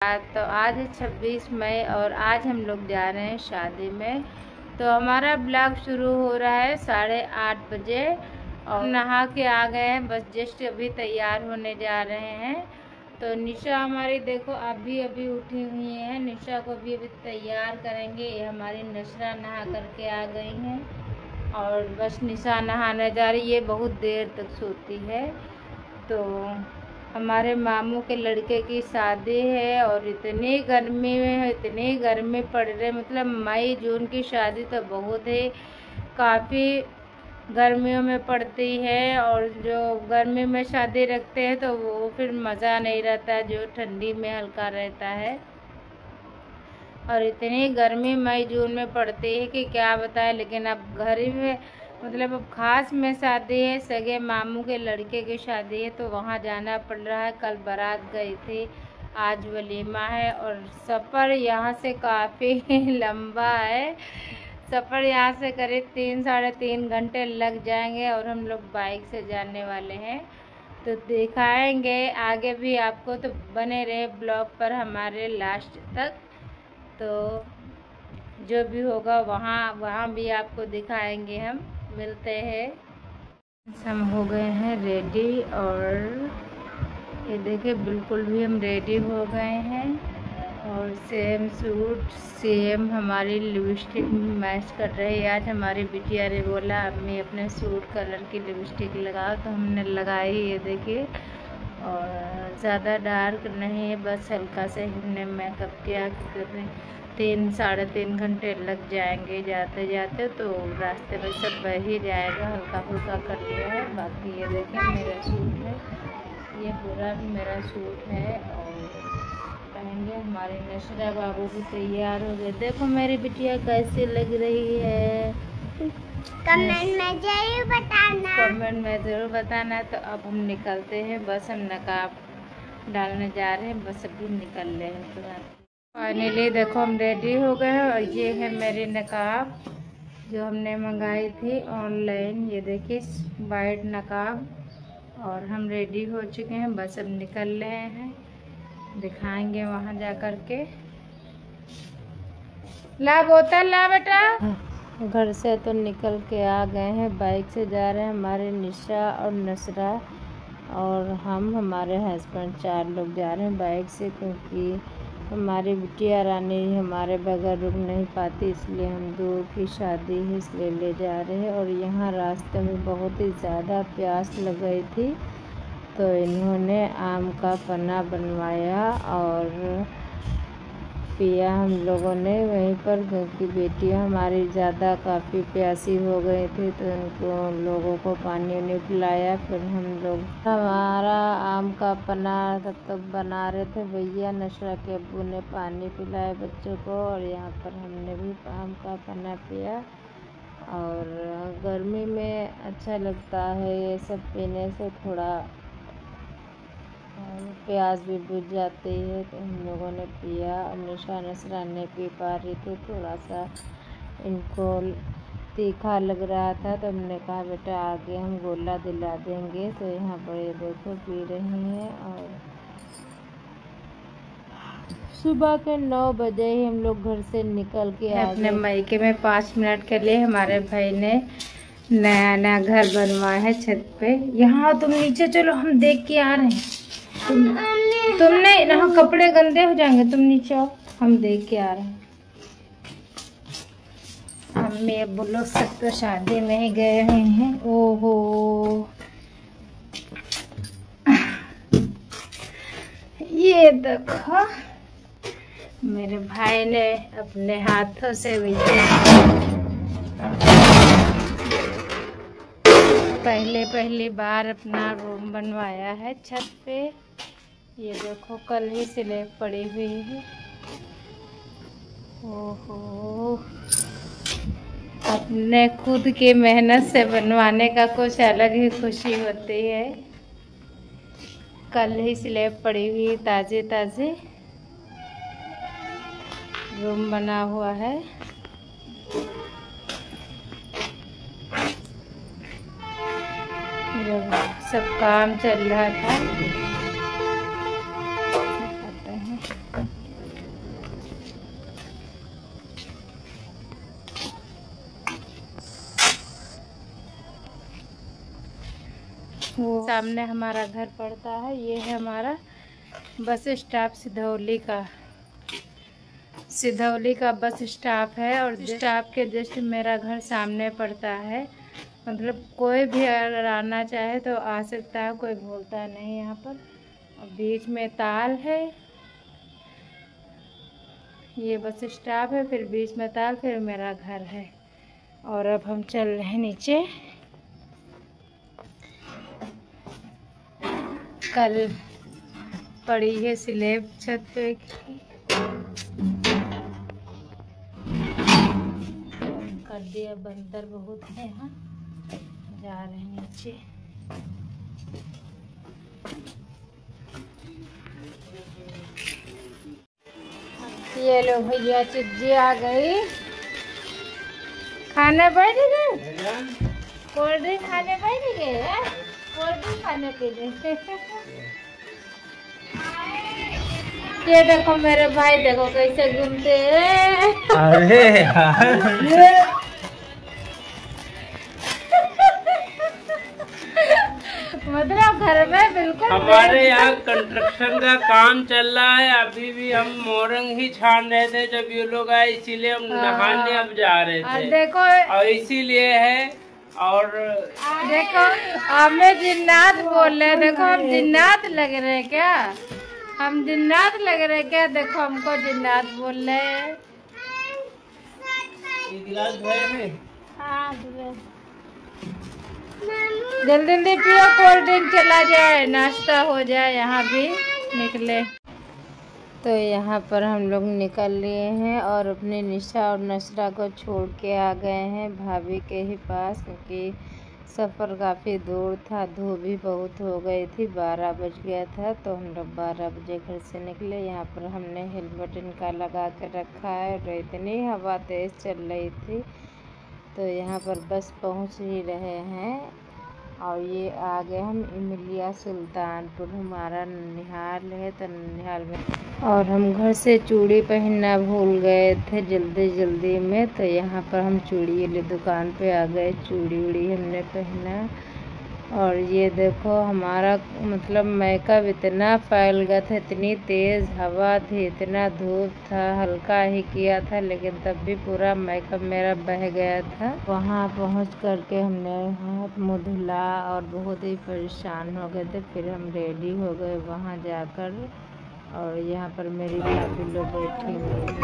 तो आज है 26 मई और आज हम लोग जा रहे हैं शादी में। तो हमारा ब्लॉग शुरू हो रहा है 8:30 बजे और नहा के आ गए हैं, बस जस्ट अभी तैयार होने जा रहे हैं। तो निशा हमारी देखो अभी अभी उठी हुई है, निशा को भी अभी तैयार करेंगे। ये हमारी नशरा नहा करके आ गई हैं और बस निशा नहाने जा रही है, बहुत देर तक सोती है। तो हमारे मामू के लड़के की शादी है और इतनी गर्मी पड़ रही, मतलब मई जून की शादी तो बहुत है, काफ़ी गर्मियों में पड़ती है। और जो गर्मी में शादी रखते हैं तो वो फिर मज़ा नहीं रहता जो ठंडी में हल्का रहता है। और इतनी गर्मी मई जून में पड़ती है कि क्या बताएं। लेकिन अब घर ही में मतलब अब खास में शादी है, सगे मामू के लड़के की शादी है तो वहाँ जाना पड़ रहा है। कल बारात गई थी, आज वलीमा है और सफ़र यहाँ से काफ़ी लंबा है। सफ़र यहाँ से करीब 3-3.5 घंटे लग जाएंगे और हम लोग बाइक से जाने वाले हैं। तो दिखाएंगे आगे भी आपको, तो बने रहे ब्लॉग पर हमारे लास्ट तक। तो जो भी होगा वहाँ भी आपको दिखाएंगे। हम मिलते हैं। हम हो गए हैं रेडी और ये देखिए बिल्कुल भी हम रेडी हो गए हैं और सेम सूट सेम हमारी लिपस्टिक मैच कर रही है। आज हमारी बिटिया ने बोला अम्मी अपने सूट कलर की लिपस्टिक लगाओ, तो हमने लगाई। ये देखिए और ज़्यादा डार्क नहीं है, बस हल्का से हमने मेकअप किया। 3-3.5 घंटे लग जाएंगे जाते जाते, तो रास्ते में सब बह ही जाएगा, हल्का फुल्का कर लिया है। बाकी ये देखिए मेरा सूट है, ये पूरा मेरा सूट है और पहनेंगे। हमारे नशरा बाबू भी तैयार हो गए। देखो मेरी बिटिया कैसी लग रही है, कमेंट में ज़रूर बताना। तो अब हम निकलते हैं, बस हम नकाब डालने जा रहे हैं, बस अभी निकल रहे हैं तुरंत। फाइनली देखो हम रेडी हो गए हैं और ये है मेरी नकाब जो हमने मंगाई थी ऑनलाइन। ये देखिए वाइट नकाब और हम रेडी हो चुके हैं, बस अब निकल रहे हैं, दिखाएंगे वहाँ जा कर के। ला बोतल ला बेटा। घर से तो निकल के आ गए हैं, बाइक से जा रहे हैं हमारे निशा और नसरा और हमारे हस्बैंड 4 लोग जा रहे हैं बाइक से, क्योंकि हमारी बिटिया रानी हमारे बगैर रुक नहीं पाती, इसलिए हम दूर की शादी है इसलिए ले जा रहे हैं। और यहाँ रास्ते में बहुत ही ज़्यादा प्यास लग गई थी तो इन्होंने आम का पन्ना बनवाया और पिया हम लोगों ने वहीं पर, क्योंकि बेटियाँ हमारी ज़्यादा काफ़ी प्यासी हो गई थी तो उनको लोगों को पानी उन्हें पिलाया। फिर हम लोग हमारा आम का पन्ना तब तक बना रहे थे भैया, नशरा के अब्बू ने पानी पिलाया बच्चों को और यहाँ पर हमने भी आम का पन्ना पिया। और गर्मी में अच्छा लगता है ये सब पीने से, थोड़ा प्यास भी बुझ जाती है। तो हम लोगों ने पिया और निशा नसरा नहीं पी पा रही थी, थोड़ा सा इनको तीखा लग रहा था तो हमने कहा बेटा आगे हम गोला दिला देंगे। तो यहाँ पर ये देखो पी रही हैं। और सुबह के 9 बजे ही हम लोग घर से निकल के अपने मायके में 5 मिनट के लिए। हमारे भाई ने नया घर बनवाया है छत पे। यहाँ तुम नीचे चलो, हम देख के आ रहे हैं। तुमने यहाँ कपड़े गंदे हो जाएंगे, तुम नीचे आओ, हम देख के आ रहे हैं। मम्मी अब्बू लोग सब तो शादी में ही गए हुए हैं। ओहो ये देखो मेरे भाई ने अपने हाथों से पहली बार अपना रूम बनवाया है छत पे। ये देखो कल ही स्लैब पड़ी हुई है। ओहो अपने खुद की मेहनत से बनवाने का कुछ अलग ही खुशी होती है। कल ही स्लैब पड़ी हुई, ताज़े रूम बना हुआ है। सब काम चल रहा था। वो सामने हमारा घर पड़ता है। ये है हमारा बस स्टॉप सिधौली का बस स्टॉप है और स्टॉप के जस्ट मेरा घर सामने पड़ता है। मतलब कोई भी अगर आना चाहे तो आ सकता है, कोई बोलता नहीं यहाँ पर। और बीच में ताल है, ये बस स्टॉप है, फिर बीच में ताल, फिर मेरा घर है। और अब हम चल रहे हैं नीचे। कल पड़ी है स्लेब छत पे कर दिया, बंदर बहुत है यहाँ। जा रहे हैं नीचे। ये लो भैया, चिज्जी आ गई। खाने बैठ गए, कोल्ड ड्रिंक खाने बैठ गए, कोल्ड ड्रिंक खाने के लिए। ये देखो मेरे भाई, देखो कैसे घूमते हैं। अरे यार मतलब घर में बिल्कुल हमारे यहाँ कंस्ट्रक्शन का काम चल रहा है। अभी भी हम मोरंग ही छान रहे थे जब ये लोग आए, इसीलिए हम नहाने अब जा रहे थे। देखो, और इसीलिए है। और देखो हमें जिन्नात बोल रहे, देखो हम जिन्नात लग रहे हैं क्या? हम जिन्नात लग रहे क्या? देखो हमको जिन्नात बोल रहे हैं। गिलास धोए? हाँ, जल्दी जल्दी पियो, कोल्ड ड्रिंक चला जाए, नाश्ता हो जाए। यहाँ भी निकले तो यहाँ पर हम लोग निकल लिए हैं और अपने निशा और नशरा को छोड़ के आ गए हैं भाभी के ही पास, क्योंकि सफ़र काफ़ी दूर था, धूप भी बहुत हो गई थी, 12 बज गया था। तो हम लोग 12 बजे घर से निकले। यहाँ पर हमने हेलमेट इनका लगा के रखा है और इतनी हवा तेज़ चल रही थी। तो यहाँ पर बस पहुँच ही रहे हैं और ये आ गए हम इमलिया सुल्तानपुर। हमारा ननिहाल है, तो ननिहाल में और हम घर से चूड़ी पहनना भूल गए थे जल्दी में। तो यहाँ पर हम चूड़ी वाली दुकान पे आ गए, चूड़ी उड़ी हमने पहना। और ये देखो हमारा मतलब मेकअप इतना फैल गया था, इतनी तेज़ हवा थी, इतना धूप था, हल्का ही किया था लेकिन तब भी पूरा मेकअप मेरा बह गया था। वहाँ पहुँच करके हमने हाथ मुँह धुला और बहुत ही परेशान हो गए थे। फिर हम रेडी हो गए वहाँ जाकर। और यहाँ पर मेरी भाभी लोग बैठी हुई थी।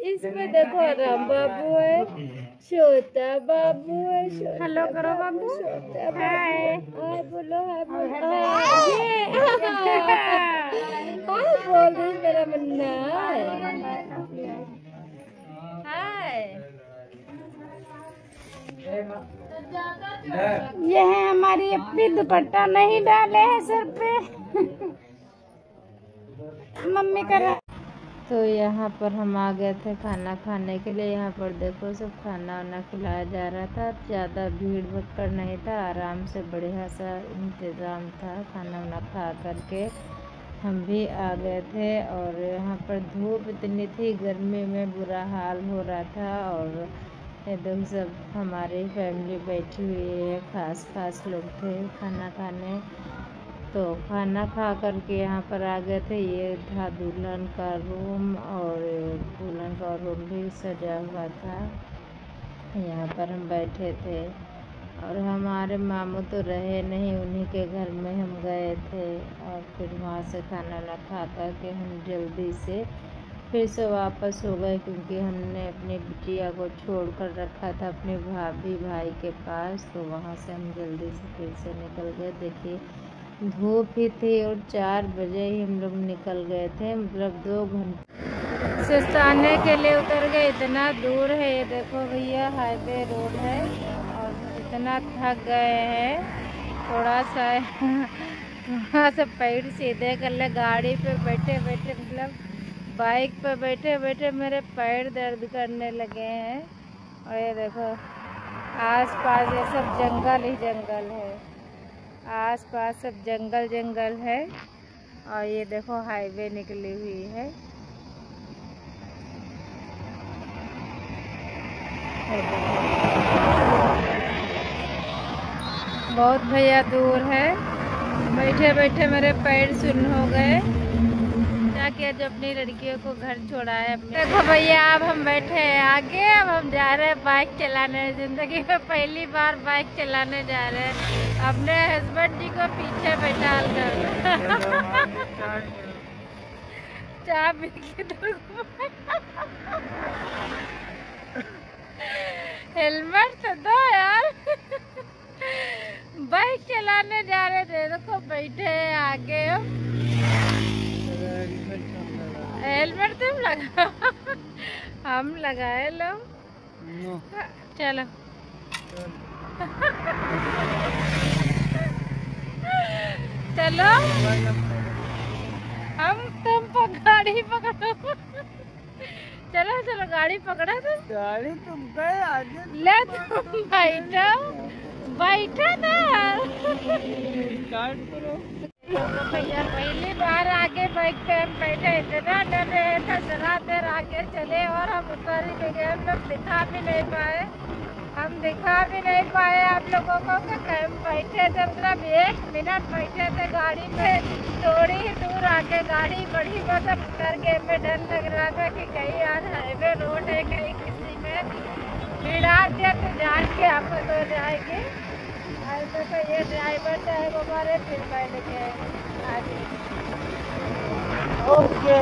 इसमें देखो राम बाबू है, छोटा बाबू है। हेलो करो बाबू, हाय बोलो, हाय बोल रही मेरा मुन्ना। हाय, ये है हमारी अपनी, दुपट्टा नहीं डाले हैं सर पे। मम्मी कर। तो यहाँ पर हम आ गए थे खाना खाने के लिए। यहाँ पर देखो सब खाना वाना खिलाया जा रहा था, ज़्यादा भीड़ भक्कड़ नहीं था, आराम से बढ़िया सा इंतज़ाम था। खाना वाना खा करके हम भी आ गए थे। और यहाँ पर धूप इतनी थी, गर्मी में बुरा हाल हो रहा था। और एकदम सब हमारी फैमिली बैठी हुई है, खास लोग थे खाना खाने। तो खाना खा करके यहाँ पर आ गए थे। ये था दुल्हन का रूम और दुल्हन का रूम भी सजा हुआ था। यहाँ पर हम बैठे थे और हमारे मामू तो रहे नहीं, उन्हीं के घर में हम गए थे। और फिर वहाँ से खाना ना खा कर के हम जल्दी से फिर से वापस हो गए, क्योंकि हमने अपनी बिटिया को छोड़ कर रखा था अपने भाभी भाई के पास। तो वहाँ से हम जल्दी से फिर से निकल गए। देखिए धूप ही थी और 4 बजे ही हम लोग निकल गए थे, मतलब 2 घंटे सुस्ताने के लिए उतर गए। इतना दूर है, ये देखो भैया हाईवे रोड है और इतना थक गए हैं थोड़ा सा। वहाँ से पैर सीधे कर ले, गाड़ी पे बैठे बैठे मतलब बाइक पे बैठे बैठे मेरे पैर दर्द करने लगे हैं। और ये देखो आसपास ये सब जंगल ही जंगल है, आसपास सब जंगल है। और ये देखो हाईवे निकली हुई है। बहुत भैया दूर है। बैठे बैठे मेरे पैर सुन्न हो गए। जाके आज अपनी लड़कियों को घर छोड़ा है। देखो भैया अब हम बैठे हैं आगे। अब हम जा रहे हैं बाइक चलाने। जिंदगी में पहली बार बाइक चलाने जा रहे हैं अपने हस्बैंड जी को पीछे बैठा कर। चाय पी के हेलमेट तो दो यार। बाइक चलाने जा रहे थे, देखो बैठे हैं आगे। हेलमेट तुम लगा हम लगाए लो। चलो चलो हम तुम गाड़ी पकड़ो। चलो चलो गाड़ी पकड़ा तुम। गाड़ी तुम गए आगे ले तुम बैठो बैठो ना। स्टार्ट करो। भैया पहली बार आगे बाइक पे हम बैठे। इतना डर रहे थे, जरा देर आगे चले और हम उतर ही नहीं गए। हम लोग दिखा भी नहीं पाए। आप लोगों को हम बैठे थे, मतलब 1 मिनट बैठे थे गाड़ी पे। थोड़ी ही दूर आके गाड़ी बढ़ी, मतलब उतर के हमें डर लग रहा था कि कहीं आज हाईवे रोड है, कहीं किसी में भिड़ा दिया तो जान के आफत हो जाएगी। तो ये ड्राइवर साहब हमारे फिर बैठ गए आगे। ओके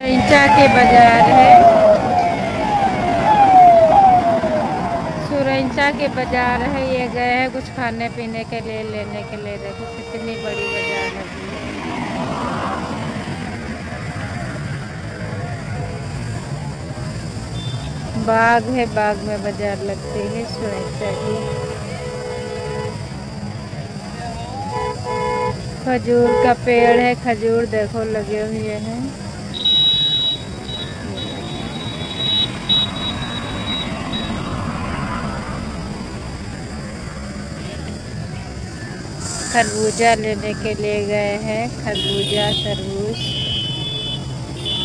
सुरैंचा के बाजार है। सुरैंचा के बाजार है। ये गए हैं कुछ खाने पीने के लिए लेने के लिए। देखो कितनी बड़ी बाजार है। बाग है, बाग में बाजार लगती है सुरैंचा की। खजूर का पेड़ है, खजूर देखो लगे हुए हैं। खरबूजा लेने के लिए गए हैं। खरबूजा तरबूज।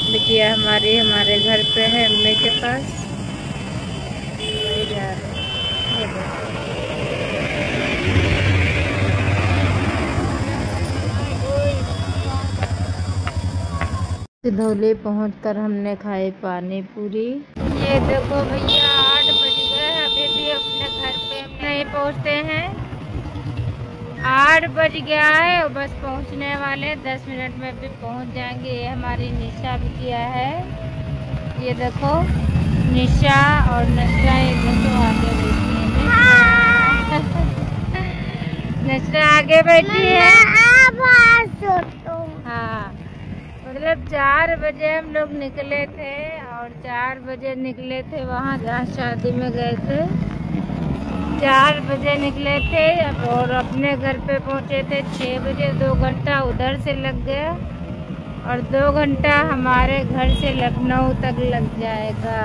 बिटिया हमारे घर पे है, अम्मी के पास। सिधौली पहुंचकर हमने खाई पानी पूरी। ये देखो भैया 8 बज गए, अभी भी अपने घर पे नहीं पहुंचते हैं। 8 बज गया है और बस पहुंचने वाले 10 मिनट में भी पहुंच जाएंगे। ये हमारी निशा बिटिया है। ये देखो निशा और नशरा, ये देखो आगे बैठी है। नशरा आगे बैठी है। हाँ मतलब 4 बजे हम लोग निकले थे और 4 बजे निकले थे वहाँ जहाँ शादी में गए थे। 4 बजे निकले थे और अपने घर पे पहुँचे थे 6 बजे। 2 घंटा उधर से लग गया और 2 घंटा हमारे घर से लखनऊ तक लग जाएगा।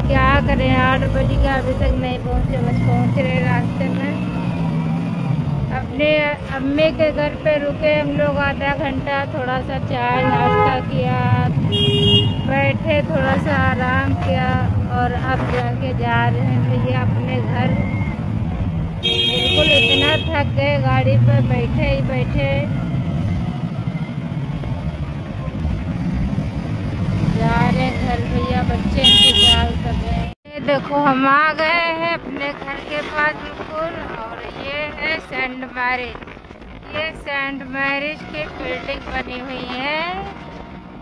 क्या करें, 8 बज गया अभी तक नहीं पहुँचे। बस पहुँच रहे रास्ते में। अपने अम्मी के घर पे रुके हम लोग आधा घंटा। थोड़ा सा चाय नाश्ता किया, बैठे थोड़ा सा आराम किया और अब जाके जा रहे हैं भैया अपने घर। बिल्कुल इतना थक गए गाड़ी पे बैठे ही बैठे। जा रहे हैं घर भैया, बच्चे इंतजार कर रहे हैं। ये देखो हम आ गए हैं अपने घर के पास बिल्कुल। और ये है सेंट मैरिज। ये सेंट मैरिज की बिल्डिंग बनी हुई है।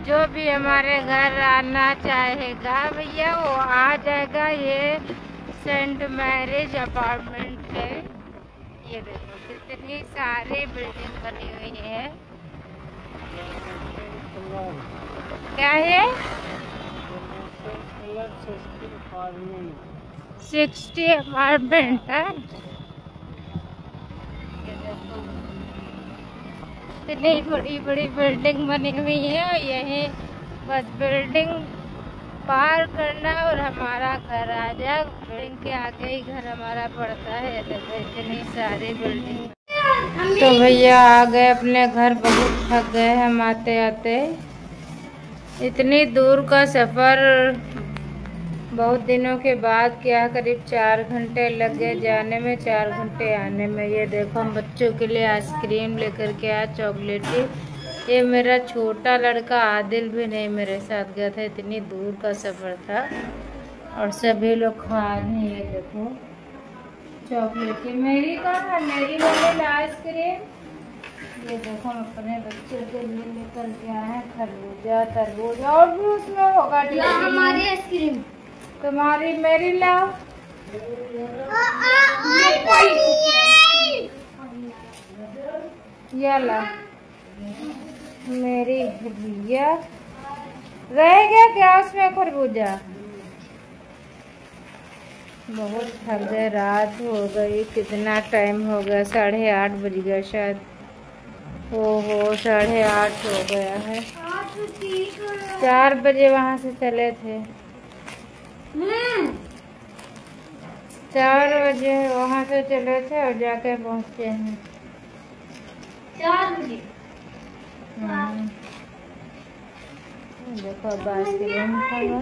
जो भी हमारे घर आना चाहेगा भैया वो आ जाएगा। ये सेंट मैरिज अपार्टमेंट है। ये देखो कितनी सारी बिल्डिंग बनी हुई है। क्या है? 60 अपार्टमेंट है। इतनी बड़ी बड़ी बिल्डिंग बनी हुई है। यही बस बिल्डिंग पार करना और हमारा घर आ जाए। बिल्डिंग के आगे ही घर हमारा पड़ता है। देखो इतनी सारी बिल्डिंग। तो भैया आ गए अपने घर। बहुत थक गए हम आते आते। इतनी दूर का सफ़र बहुत दिनों के बाद क्या करीब 4 घंटे लग गए जाने में, 4 घंटे आने में। ये देखो हम बच्चों के लिए आइसक्रीम लेकर के आए, चॉकलेटी। ये मेरा छोटा लड़का आदिल भी नहीं मेरे साथ गया था, इतनी दूर का सफ़र था। और सभी लोग खा रहे हैं। ये देखो चॉकलेटी। मेरी कहाँ है? मेरी वाली आइसक्रीम। ये देखो हम अपने बच्चों के लिए निकल के आए हैं खरबूजा, तरबूज और भी उसमें होगा। हमारी आइसक्रीम तुम्हारी, मेरी लाओ। ये ला मेरी भैया। रह गया क्या उसमें खरबूजा? बहुत थक गए, रात हो गई। कितना टाइम हो गया? 8:30 बज गया शायद। ओहो 8:30 हो गया है। 4 बजे वहाँ से चले थे। 4 बजे वहाँ से चले थे और जाके पहुँचे हैं 4 बजे। देखो अब आइसक्रीम खाओ।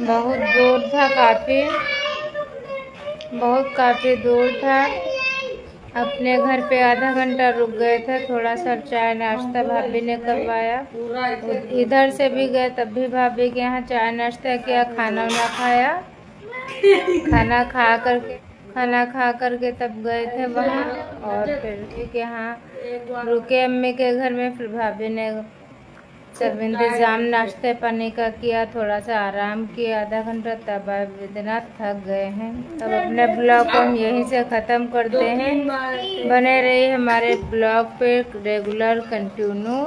बहुत दूर था, काफ़ी दूर था। अपने घर पे आधा घंटा रुक गए थे, थोड़ा सा चाय नाश्ता भाभी ने करवाया। इधर से भी गए तब भी भाभी के यहाँ चाय नाश्ता किया, खाना वाना खाया। खाना खा करके तब गए थे वहाँ। और फिर यहाँ रुके अम्मी के घर में। फिर भाभी ने सब इंतज़ाम नाश्ते पानी का किया, थोड़ा सा आराम किया आधा घंटा। तब अब इतना थक गए हैं। तब अपने ब्लॉग को हम यहीं से ख़त्म करते हैं। बने रहिए हमारे ब्लॉग पे रेगुलर कंटिन्यू।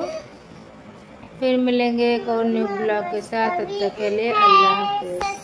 फिर मिलेंगे एक और न्यू ब्लॉग के साथ। तब तक के लिए अल्लाह हाफ़िज़।